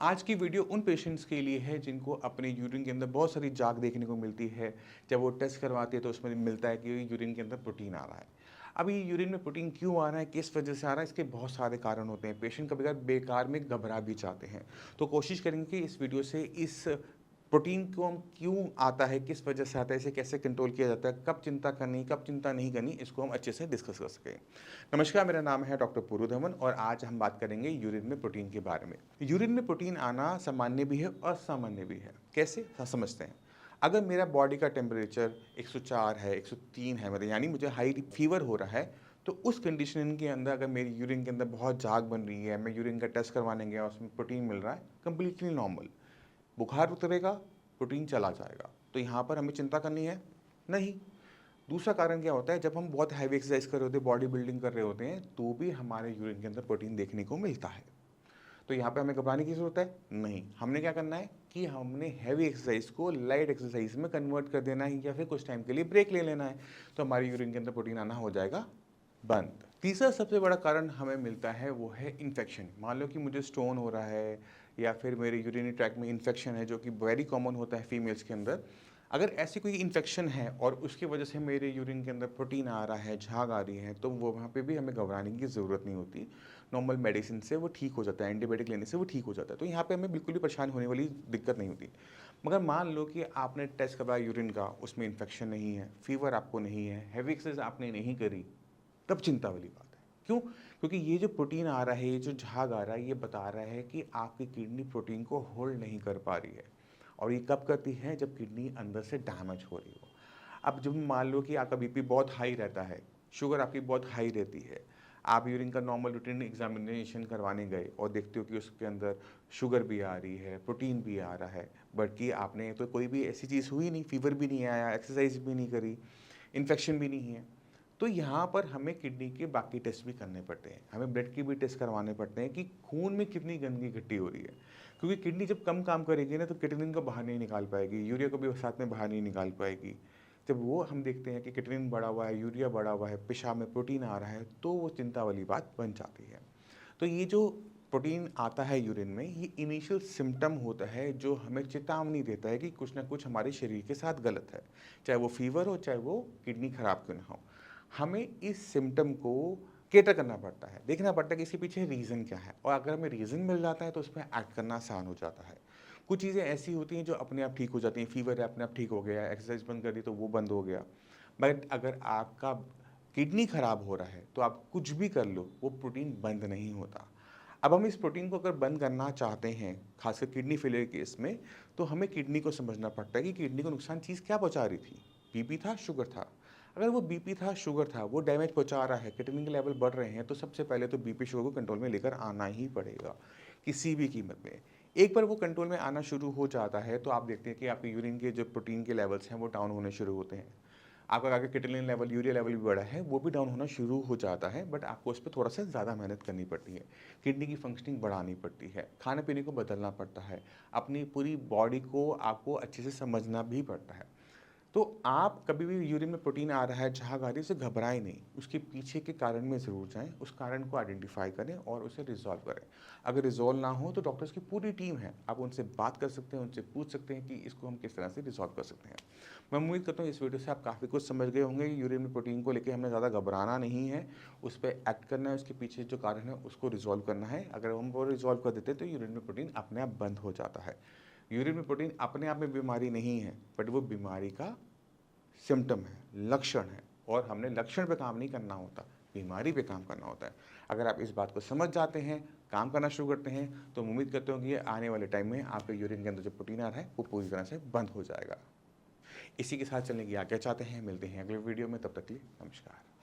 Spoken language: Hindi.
आज की वीडियो उन पेशेंट्स के लिए है जिनको अपने यूरिन के अंदर बहुत सारी जाग देखने को मिलती है। जब वो टेस्ट करवाते हैं तो उसमें मिलता है कि यूरिन के अंदर प्रोटीन आ रहा है। अब ये यूरिन में प्रोटीन क्यों आ रहा है, किस वजह से आ रहा है, इसके बहुत सारे कारण होते हैं। पेशेंट कभी-कभार बेकार में घबरा भी जाते हैं। तो कोशिश करेंगे कि इस वीडियो से इस प्रोटीन को हम क्यों आता है, किस वजह से आता है, इसे कैसे कंट्रोल किया जाता है, कब चिंता करनी, कब चिंता नहीं करनी, इसको हम अच्छे से डिस्कस कर सकें। नमस्कार, मेरा नाम है डॉक्टर पूरू धवन और आज हम बात करेंगे यूरिन में प्रोटीन के बारे में। यूरिन में प्रोटीन आना सामान्य भी है और असामान्य भी है। कैसे? समझते हैं। अगर मेरा बॉडी का टेम्परेचर 104 है, 103 है मेरा, यानी मुझे हाई फीवर हो रहा है, तो उस कंडीशन के अंदर अगर मेरी यूरिन के अंदर बहुत झाग बन रही है, मैं यूरिन का टेस्ट करवाने गया, उसमें प्रोटीन मिल रहा है, कंप्लीटली नॉर्मल। बुखार उतरेगा, प्रोटीन चला जाएगा। तो यहाँ पर हमें चिंता करनी है? नहीं। दूसरा कारण क्या होता है, जब हम बहुत हैवी एक्सरसाइज कर रहे होते हैं, बॉडी बिल्डिंग कर रहे होते हैं, तो भी हमारे यूरिन के अंदर प्रोटीन देखने को मिलता है। तो यहाँ पे हमें घबराने की ज़रूरत है? नहीं। हमने क्या करना है कि हमने हैवी एक्सरसाइज को लाइट एक्सरसाइज में कन्वर्ट कर देना है या फिर कुछ टाइम के लिए ब्रेक ले लेना है, तो हमारी यूरिन के अंदर प्रोटीन आना हो जाएगा बंद। तीसरा सबसे बड़ा कारण हमें मिलता है वो है इन्फेक्शन। मान लो कि मुझे स्टोन हो रहा है या फिर मेरे यूरिनरी ट्रैक्ट में इन्फेक्शन है, जो कि वेरी कॉमन होता है फीमेल्स के अंदर। अगर ऐसी कोई इन्फेक्शन है और उसकी वजह से मेरे यूरिन के अंदर प्रोटीन आ रहा है, झाग आ रही है, तो वो वहाँ पे भी हमें घबराने की ज़रूरत नहीं होती। नॉर्मल मेडिसिन से वो ठीक हो जाता है, एंटीबायोटिक लेने से वो ठीक हो जाता है। तो यहाँ पे हमें बिल्कुल भी परेशान होने वाली दिक्कत नहीं होती। मगर मान लो कि आपने टेस्ट करवाया यूरिन का, उसमें इन्फेक्शन नहीं है, फीवर आपको नहीं है, हैवी एक्सरसाइज आपने नहीं करी, तब चिंता वाली बात है। क्यों? क्योंकि ये जो प्रोटीन आ रहा है, ये जो झाग आ रहा है, ये बता रहा है कि आपकी किडनी प्रोटीन को होल्ड नहीं कर पा रही है। और ये कब करती है? जब किडनी अंदर से डैमेज हो रही हो। अब जब मान लो कि आपका बीपी बहुत हाई रहता है, शुगर आपकी बहुत हाई रहती है, आप यूरिन का नॉर्मल रूटीन एग्जामिनेशन करवाने गए और देखते हो कि उसके अंदर शुगर भी आ रही है, प्रोटीन भी आ रहा है, बल्कि आपने तो कोई भी ऐसी चीज़ हुई नहीं, फीवर भी नहीं आया, एक्सरसाइज भी नहीं करी, इन्फेक्शन भी नहीं है, तो यहाँ पर हमें किडनी के बाकी टेस्ट भी करने पड़ते हैं। हमें ब्लड के भी टेस्ट करवाने पड़ते हैं कि खून में कितनी गंदगी इकट्ठी हो रही है। क्योंकि किडनी जब कम काम करेगी ना, तो क्रिएटिनिन को बाहर नहीं निकाल पाएगी, यूरिया को भी साथ में बाहर नहीं निकाल पाएगी। जब वो हम देखते हैं कि क्रिएटिनिन बढ़ा हुआ है, यूरिया बढ़ा हुआ है, पेशाब में प्रोटीन आ रहा है, तो वो चिंता वाली बात बन जाती है। तो ये जो प्रोटीन आता है यूरिन में, ये इनिशियल सिम्पटम होता है जो हमें चेतावनी देता है कि कुछ ना कुछ हमारे शरीर के साथ गलत है। चाहे वो फीवर हो, चाहे वो किडनी खराब क्यों ना हो। हमें इस सिम्पटम को कैटर करना पड़ता है, देखना पड़ता है कि इसके पीछे रीज़न क्या है, और अगर हमें रीज़न मिल जाता है तो उसमें एक्ट करना आसान हो जाता है। कुछ चीज़ें ऐसी होती हैं जो अपने आप ठीक हो जाती हैं, फीवर है अपने आप ठीक हो गया, एक्सरसाइज बंद कर दी तो वो बंद हो गया। बट अगर आपका किडनी खराब हो रहा है तो आप कुछ भी कर लो, वो प्रोटीन बंद नहीं होता। अब हम इस प्रोटीन को अगर बंद करना चाहते हैं, खासकर किडनी फेलियर केस में, तो हमें किडनी को समझना पड़ता है कि किडनी को नुकसान चीज़ क्या पहुंचा रही थी। बीपी था, शुगर था। अगर वो बीपी था, शुगर था, वो डैमेज पहुंचा रहा है, क्रिएटिनिन के लेवल बढ़ रहे हैं, तो सबसे पहले तो बीपी शुगर को कंट्रोल में लेकर आना ही पड़ेगा, किसी भी कीमत में। एक बार वो कंट्रोल में आना शुरू हो जाता है तो आप देखते हैं कि आपके यूरिन के जो प्रोटीन के लेवल्स हैं वो डाउन होने शुरू होते हैं। आपका आगे क्रिएटिनिन लेवल, यूरिया लेवल भी बढ़ा है, वो भी डाउन होना शुरू हो जाता है, बट आपको उस पर थोड़ा सा ज़्यादा मेहनत करनी पड़ती है। किडनी की फंक्शनिंग बढ़ानी पड़ती है, खाने पीने को बदलना पड़ता है, अपनी पूरी बॉडी को आपको अच्छे से समझना भी पड़ता है। तो आप कभी भी यूरिन में प्रोटीन आ रहा है, झाग आ रही है, उसे घबराएं नहीं, उसके पीछे के कारण में ज़रूर जाएं, उस कारण को आइडेंटिफाई करें और उसे रिजॉल्व करें। अगर रिजॉल्व ना हो तो डॉक्टर्स की पूरी टीम है, आप उनसे बात कर सकते हैं, उनसे पूछ सकते हैं कि इसको हम किस तरह से रिजॉल्व कर सकते हैं। मैं उम्मीद करता हूँ इस वीडियो से आप काफ़ी कुछ समझ गए होंगे कि यूरिन में प्रोटीन को लेकर हमें ज़्यादा घबराना नहीं है, उस पर एक्ट करना है, उसके पीछे जो कारण है उसको रिजॉल्व करना है। अगर हम वो रिजॉल्व कर देते हैं तो यूरिन में प्रोटीन अपने आप बंद हो जाता है। यूरिन में प्रोटीन अपने आप में बीमारी नहीं है, बट वो बीमारी का सिम्टम है, लक्षण है, और हमने लक्षण पे काम नहीं करना होता, बीमारी पे काम करना होता है। अगर आप इस बात को समझ जाते हैं, काम करना शुरू करते हैं, तो उम्मीद करते हो कि ये आने वाले टाइम में आपके यूरिन के अंदर जो प्रोटीन आ रहा है वो पूरी तरह से बंद हो जाएगा। इसी के साथ चलने की आज्ञा चाहते हैं, मिलते हैं अगले वीडियो में, तब तक के लिए नमस्कार।